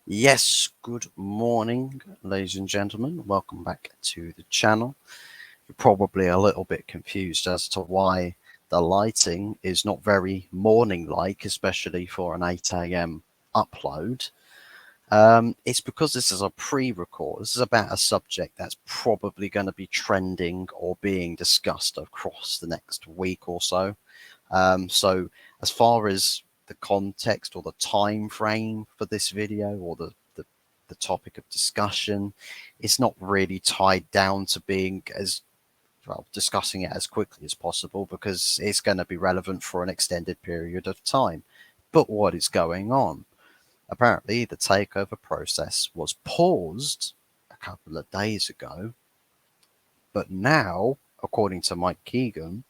Yes, good morning, ladies and gentlemen. Welcome back to the channel. You're probably a little bit confused as to why the lighting is not very morning-like, especially for an 8 a.m. upload. It's because this is a pre-record. This is about a subject that's probably going to be trending or being discussed across the next week or so. So as far as the context or the time frame for this video or the topic of discussion, it's not really tied down to being as well discussing it as quickly as possible because it's going to be relevant for an extended period of time. But what is going on? Apparently, the takeover process was paused a couple of days ago, but now, according to Mike Keegan,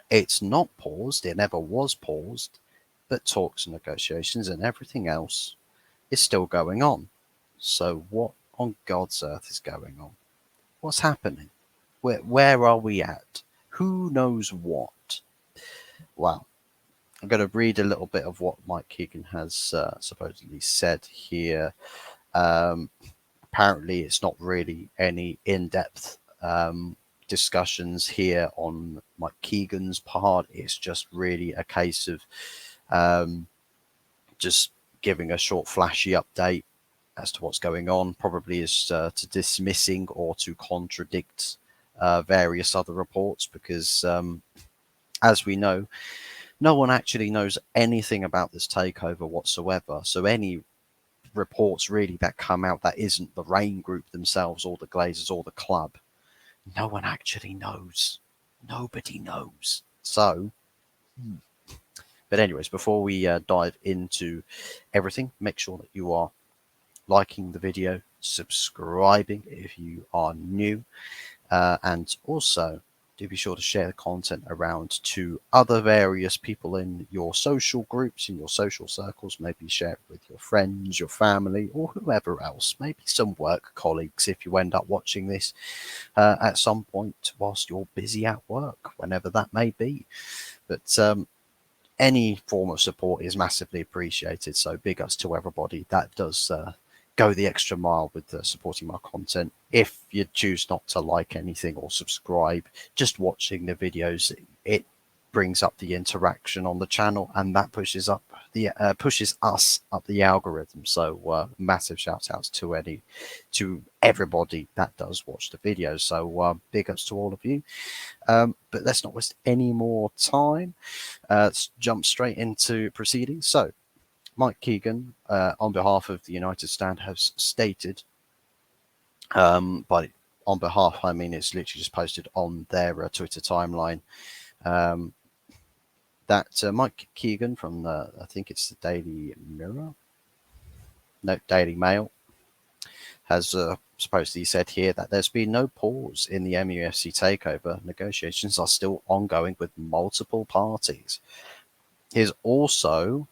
it's not paused, it never was paused, but talks and negotiations and everything else is still going on. So, what on God's earth is going on? What's happening? Where are we at? Who knows what? Well, I'm going to read a little bit of what Mike Keegan has supposedly said here. Um, Apparently, it's not really any in depth discussions here on Mike Keegan's part. It's just really a case of um, just giving a short, flashy update as to what's going on, probably is to dismissing or to contradict various other reports because, as we know, no one actually knows anything about this takeover whatsoever. So any reports really that come out that isn't the Rain Group themselves or the Glazers or the club, no one actually knows. Nobody knows. So, but anyways, before we dive into everything, make sure that you are liking the video, subscribing if you are new, and also do be sure to share the content around to other various people in your social groups, in your social circles. Maybe share it with your friends, your family, or whoever else. Maybe some work colleagues if you end up watching this at some point whilst you're busy at work, whenever that may be. But any form of support is massively appreciated. So big ups to everybody that does go the extra mile with supporting my content. If you choose not to like anything or subscribe, just watching the videos, it brings up the interaction on the channel, and that pushes up the pushes us up the algorithm. So massive shout outs to everybody that does watch the videos. So big ups to all of you. But let's not waste any more time. Let's jump straight into proceedings. So, Mike Keegan, on behalf of the United Stand, has stated, by on behalf, I mean it's literally just posted on their Twitter timeline, um, that Mike Keegan from I think it's the Daily Mirror, no, Daily Mail, has supposedly said here that there's been no pause in the MUFC takeover. Negotiations are still ongoing with multiple parties. He's also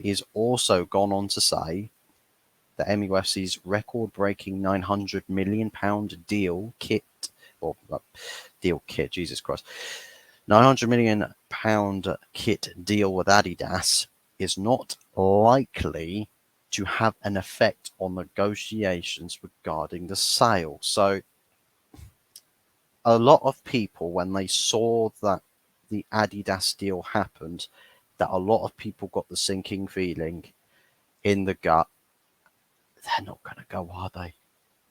he's also gone on to say that MUFC's record-breaking £900 million deal kit, or deal kit, Jesus Christ, £900 million kit deal with Adidas is not likely to have an effect on negotiations regarding the sale. So a lot of people, when they saw that the Adidas deal happened, that a lot of people got the sinking feeling in the gut, they're not going to go, are they?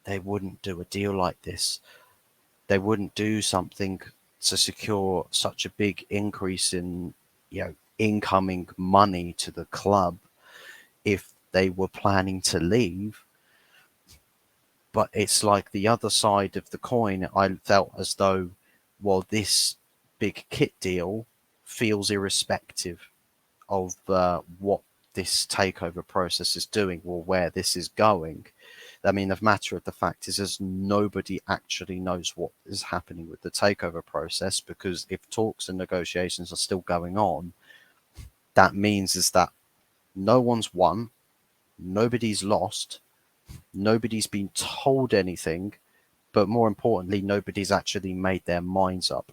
They wouldn't do a deal like this. They wouldn't do something to secure such a big increase in, incoming money to the club if they were planning to leave. But it's like the other side of the coin. I felt as though, well, this big kit deal feels irrespective of what this takeover process is doing or where this is going. I mean, the matter of the fact is nobody actually knows what is happening with the takeover process, because if talks and negotiations are still going on, that means is that no one's won, nobody's lost, nobody's been told anything, but more importantly, nobody's actually made their minds up.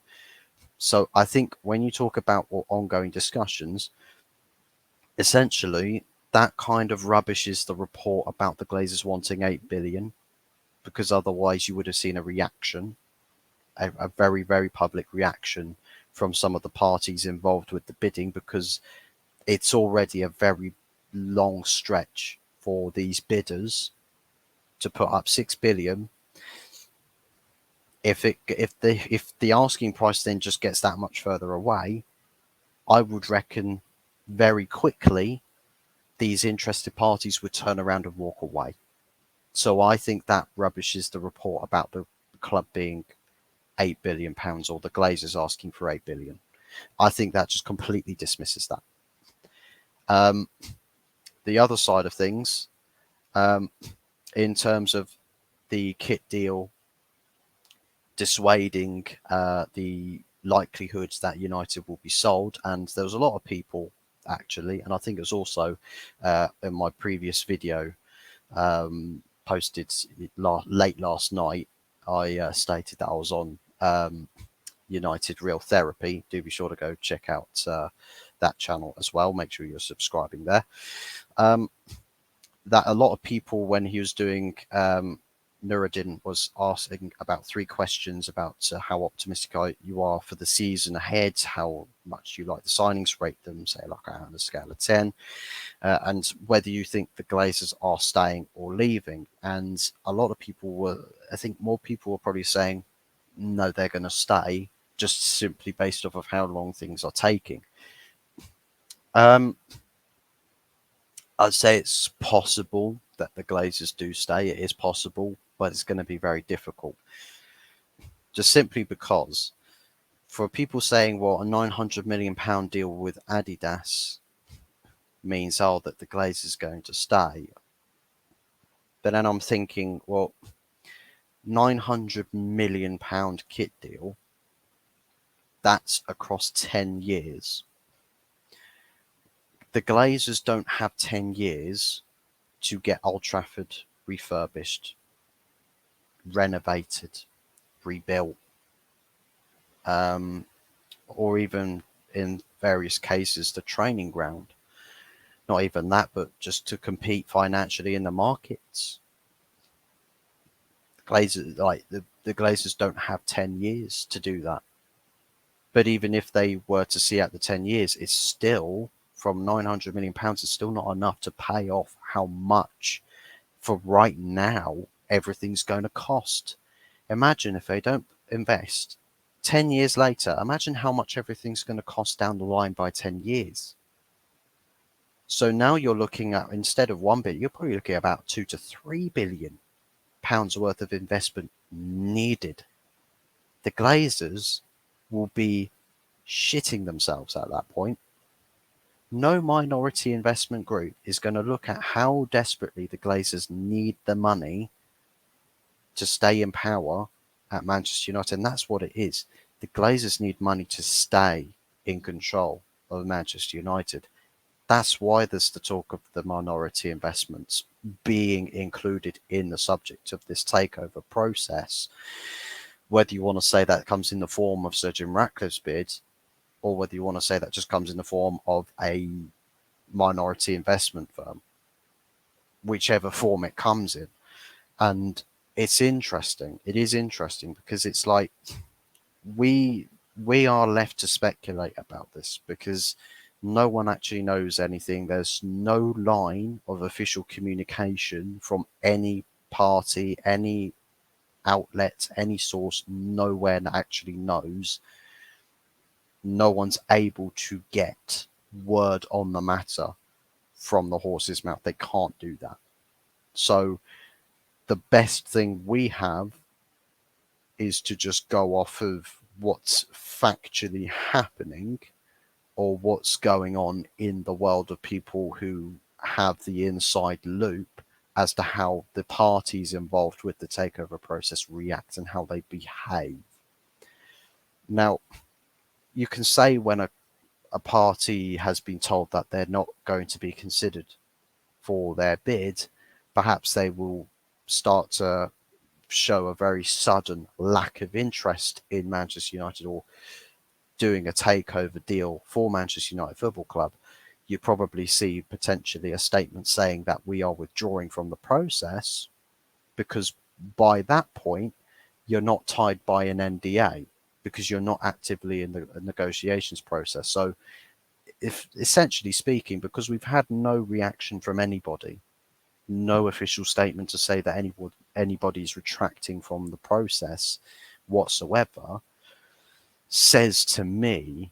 So I think when you talk about ongoing discussions, essentially that kind of rubbishes the report about the Glazers wanting 8 billion, because otherwise you would have seen a reaction, a very, very public reaction from some of the parties involved with the bidding, because it's already a very long stretch for these bidders to put up 6 billion. If the asking price then just gets that much further away, I would reckon very quickly these interested parties would turn around and walk away. So I think that rubbishes the report about the club being £8 billion, or the Glazers asking for 8 billion. I think that just completely dismisses that. The other side of things, in terms of the kit deal dissuading the likelihood that United will be sold, and there was a lot of people actually, and I think it was also in my previous video posted late last night, I stated that I was on United Real Therapy. Do be sure to go check out that channel as well. Make sure you're subscribing there. That a lot of people, when he was doing Nuruddin, was asking about 3 questions about how optimistic you are for the season ahead, how much you like the signings, rate them, say, like on a scale of 10, and whether you think the Glazers are staying or leaving. And a lot of people were, I think more people were probably saying, no, they're going to stay, just simply based off of how long things are taking. I'd say it's possible that the Glazers do stay. It is possible, but it's going to be very difficult. Just simply because, for people saying, well, a £900 million deal with Adidas means, oh, that the Glazers are going to stay. But then I'm thinking, well, £900 million kit deal, that's across 10 years. The Glazers don't have 10 years to get Old Trafford refurbished, renovated, rebuilt, or even in various cases the training ground. Not even that, but just to compete financially in the markets. Glazers, like the Glazers don't have 10 years to do that. But even if they were to see out the 10 years, it's still, from £900 million, it's still not enough to pay off how much, for right now, everything's going to cost. Imagine if they don't invest 10 years later, imagine how much everything's going to cost down the line by 10 years. So now you're looking at, instead of 1 billion, you're probably looking at about £2 to £3 billion worth of investment needed. The Glazers will be shitting themselves at that point. No minority investment group is going to look at how desperately the Glazers need the money to stay in power at Manchester United, and that's what it is. The Glazers need money to stay in control of Manchester United. That's why there's the talk of the minority investments being included in the subject of this takeover process. Whether you want to say that comes in the form of Sir Jim Ratcliffe's bid, or whether you want to say that just comes in the form of a minority investment firm, whichever form it comes in. And it's interesting. It is interesting because it's like we are left to speculate about this because no one actually knows anything. There's no line of official communication from any party, any outlet, any source. Nowhere that actually knows. No one's able to get word on the matter from the horse's mouth. They can't do that. So the best thing we have is to just go off of what's factually happening, or what's going on in the world of people who have the inside loop as to how the parties involved with the takeover process react and how they behave. Now, you can say when a party has been told that they're not going to be considered for their bid, perhaps they will start to show a very sudden lack of interest in Manchester United or doing a takeover deal for Manchester United Football Club. you probably see potentially a statement saying that we are withdrawing from the process, because by that point, you're not tied by an NDA because you're not actively in the negotiations process. So, if essentially speaking, because we've had no reaction from anybody, no official statement to say that anybody's retracting from the process whatsoever, says to me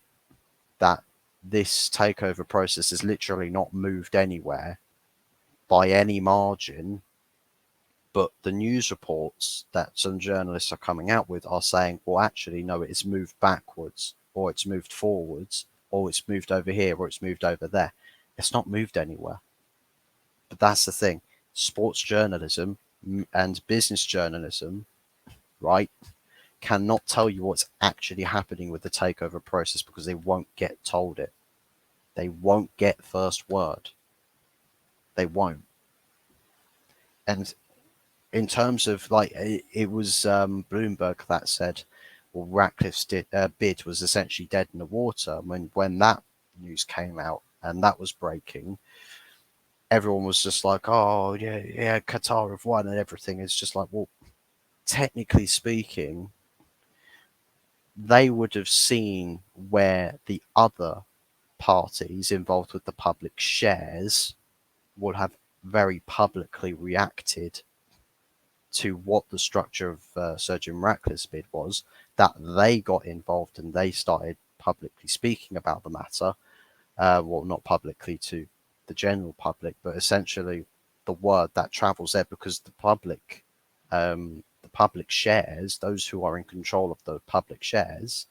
that this takeover process has literally not moved anywhere by any margin. But the news reports that some journalists are coming out with are saying, well, actually, no, it's moved backwards, or it's moved forwards, or it's moved over here, or it's moved over there. It's not moved anywhere. But that's the thing. Sports journalism and business journalism, right, cannot tell you what's actually happening with the takeover process because they won't get told it. They won't get first word. They won't. And in terms of like, it was Bloomberg that said, well, Ratcliffe's bid was essentially dead in the water. When that news came out and that was breaking, everyone was just like, oh yeah, Qatar have won and everything. It's just like, well, technically speaking, they would have seen where the other parties involved with the public shares would have very publicly reacted to what the structure of Sir Jim Ratcliffe's bid was, that they got involved and they started publicly speaking about the matter. Well, not publicly to the general public, but essentially the word that travels there, because the public shares, those who are in control of the public shares,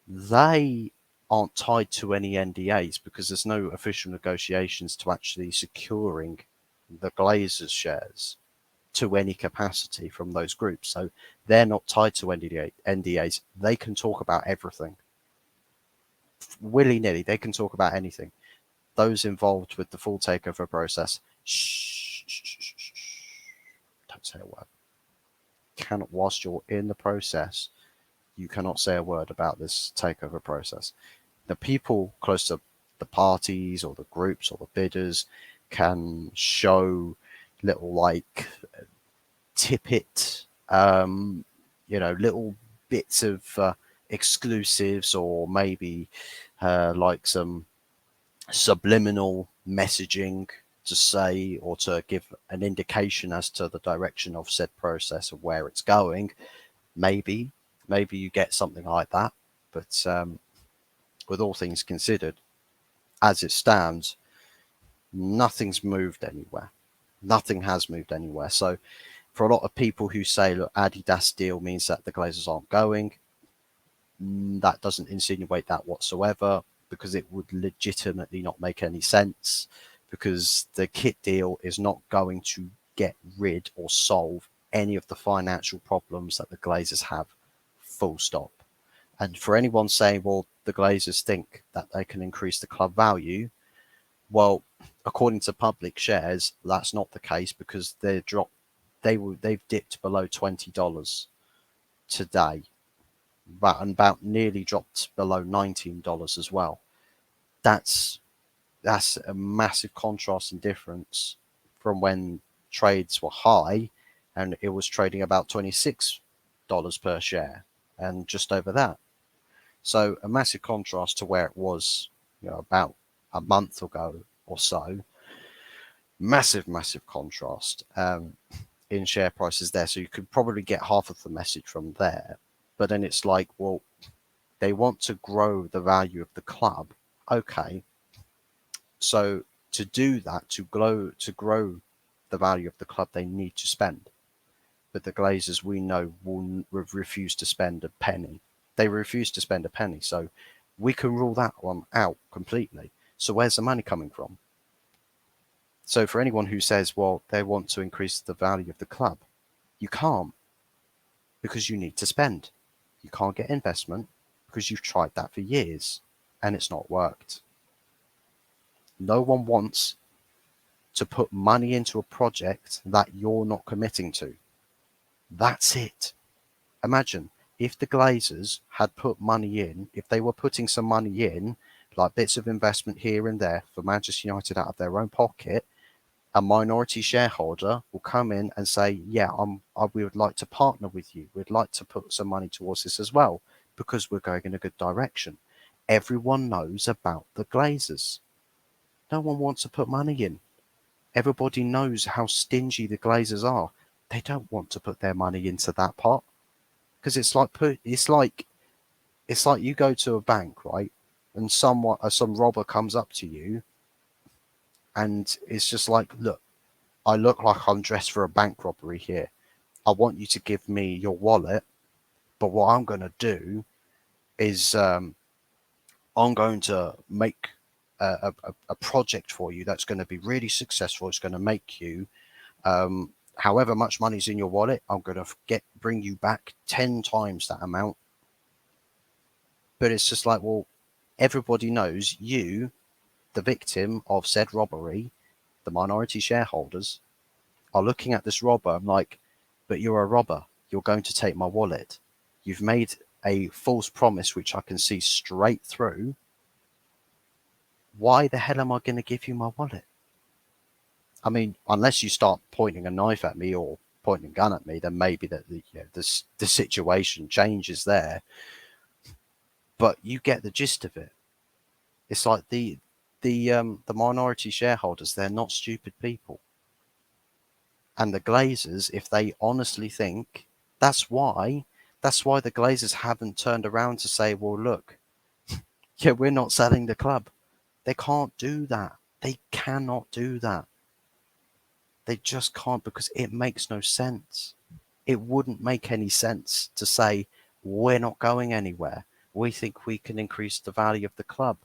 they aren't tied to any NDAs because there's no official negotiations to actually securing the Glazers shares to any capacity from those groups. So they're not tied to NDAs. They can talk about everything. Willy-nilly, they can talk about anything. Those involved with the full takeover process, shh, don't say a word. Whilst you're in the process, you cannot say a word about this takeover process. The people close to the parties or the groups or the bidders can show little like tippet, little bits of exclusives, or maybe like some subliminal messaging to say, or to give an indication as to the direction of said process of where it's going. Maybe you get something like that, but with all things considered, as it stands, nothing's moved anywhere. Nothing has moved anywhere. So for a lot of people who say, look, Adidas deal means that the Glazers aren't going, that doesn't insinuate that whatsoever, because it would legitimately not make any sense, because the kit deal is not going to get rid or solve any of the financial problems that the Glazers have, full stop. And for anyone saying, well, the Glazers think that they can increase the club value, well, according to public shares, that's not the case, because they've dipped below $20 today, and about nearly dropped below $19 as well. That's a massive contrast and difference from when trades were high and it was trading about $26 per share and just over that. So a massive contrast to where it was, about a month ago or so. Massive contrast in share prices there. So you could probably get half of the message from there. But then it's like, well, they want to grow the value of the club. Okay. So to do that, to grow the value of the club, they need to spend. But the Glazers, we know, will refuse to spend a penny. They refuse to spend a penny. So we can rule that one out completely. So where's the money coming from? So for anyone who says, well, they want to increase the value of the club, you can't, because you need to spend. You can't get investment because you've tried that for years and it's not worked. No one wants to put money into a project that you're not committing to. That's it. Imagine if the Glazers had put money in, if they were putting some money in, like bits of investment here and there for Manchester United out of their own pocket, a minority shareholder will come in and say, yeah, we would like to partner with you. We'd like to put some money towards this as well because we're going in a good direction. Everyone knows about the Glazers. No one wants to put money in. Everybody knows how stingy the Glazers are. They don't want to put their money into that pot because it's like you go to a bank, right? And some robber comes up to you and it's just like, look, I look like I'm dressed for a bank robbery here. I want you to give me your wallet, but what I'm going to do is I'm going to make a project for you that's going to be really successful. It's going to make you, however much money's in your wallet, I'm going to bring you back 10 times that amount. But it's just like, well, everybody knows you, the victim of said robbery, the minority shareholders, are looking at this robber. I'm like, but you're a robber. You're going to take my wallet. You've made a false promise, which I can see straight through. Why the hell am I going to give you my wallet? I mean, unless you start pointing a knife at me or pointing a gun at me, then maybe the situation changes there. But you get the gist of it. It's like the minority shareholders, they're not stupid people. And the Glazers, if they honestly think, that's why the Glazers haven't turned around to say, well, look, yeah, we're not selling the club. They can't do that. They cannot do that. They just can't, because it makes no sense. It wouldn't make any sense to say, we're not going anywhere. We think we can increase the value of the club.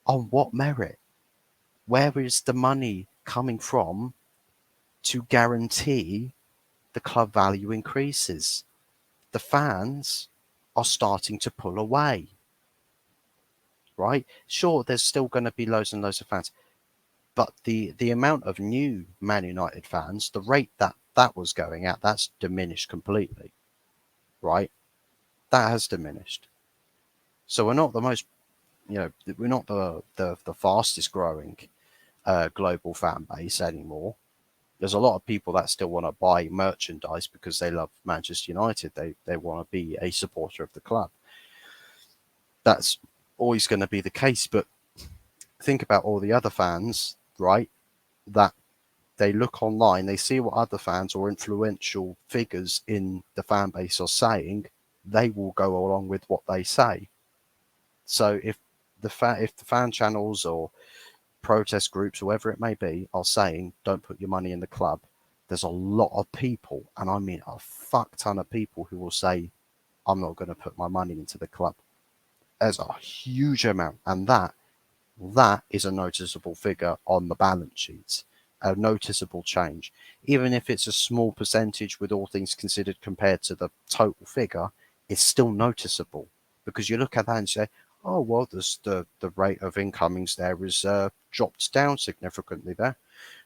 On what merit? Where is the money coming from to guarantee the club value increases? The fans are starting to pull away, right? Sure, there's still going to be loads and loads of fans, but the amount of new Man United fans, the rate that was going at, that's diminished completely, right? That has diminished. So we're not the most, we're not the fastest growing global fan base anymore. There's a lot of people that still want to buy merchandise because they love Manchester United. They want to be a supporter of the club. That's always going to be the case. But think about all the other fans, right? That they look online, they see what other fans or influential figures in the fan base are saying, they will go along with what they say. So if the fan channels or protest groups, whoever it may be, are saying don't put your money in the club, there's a lot of people, and I mean a fuck ton of people, who will say, I'm not going to put my money into the club. There's a huge amount, and that is a noticeable figure on the balance sheets, a noticeable change. Even if it's a small percentage with all things considered compared to the total figure, it's still noticeable, because you look at that and say, oh, well, the rate of incomings there is dropped down significantly there.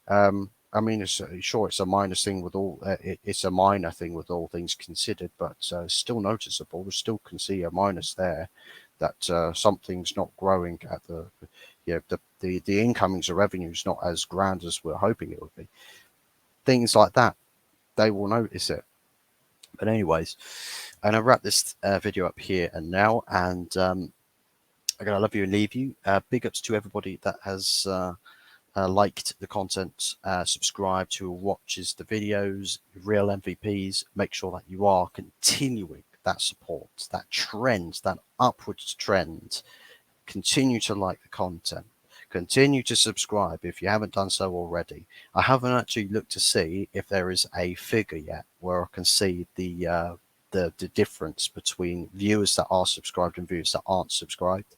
I mean, it's a minor thing with all. It's a minor thing with all things considered, but still noticeable. We still can see a minus there, that something's not growing at the incomings or revenues not as grand as we're hoping it would be. Things like that, they will notice it. But anyways, I'm gonna wrap this video up here and now, and I'm gonna love you and leave you. Big ups to everybody that has liked the content, subscribed, who watches the videos, real MVPs. Make sure that you are continuing that support, that trend, that upwards trend. Continue to like the content. Continue to subscribe if you haven't done so already. I haven't actually looked to see if there is a figure yet where I can see the difference between viewers that are subscribed and viewers that aren't subscribed.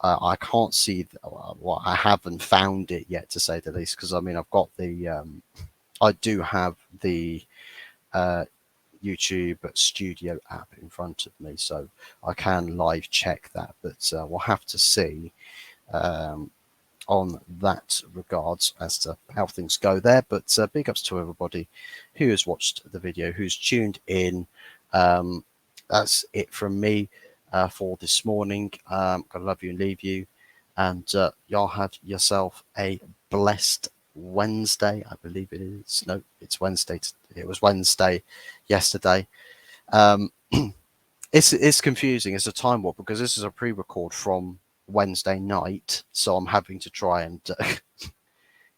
I can't see, well, I haven't found it yet, to say the least, because I mean, I've got I do have the YouTube Studio app in front of me, so I can live check that, but we'll have to see on that regards as to how things go there. But big ups to everybody who has watched the video, who's tuned in. That's it from me for this morning. Gonna love you and leave you. and y'all have yourself a blessed Wednesday. I believe it is. No, it's Wednesday. It was Wednesday yesterday. Um, it's confusing. It's a time warp because this is a pre-record from Wednesday night, so I'm having to try and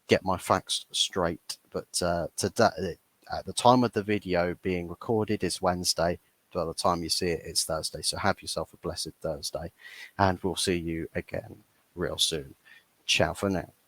get my facts straight. But today, at the time of the video being recorded, is Wednesday. By the time you see it, it's Thursday. So have yourself a blessed Thursday, and we'll see you again real soon. Ciao for now.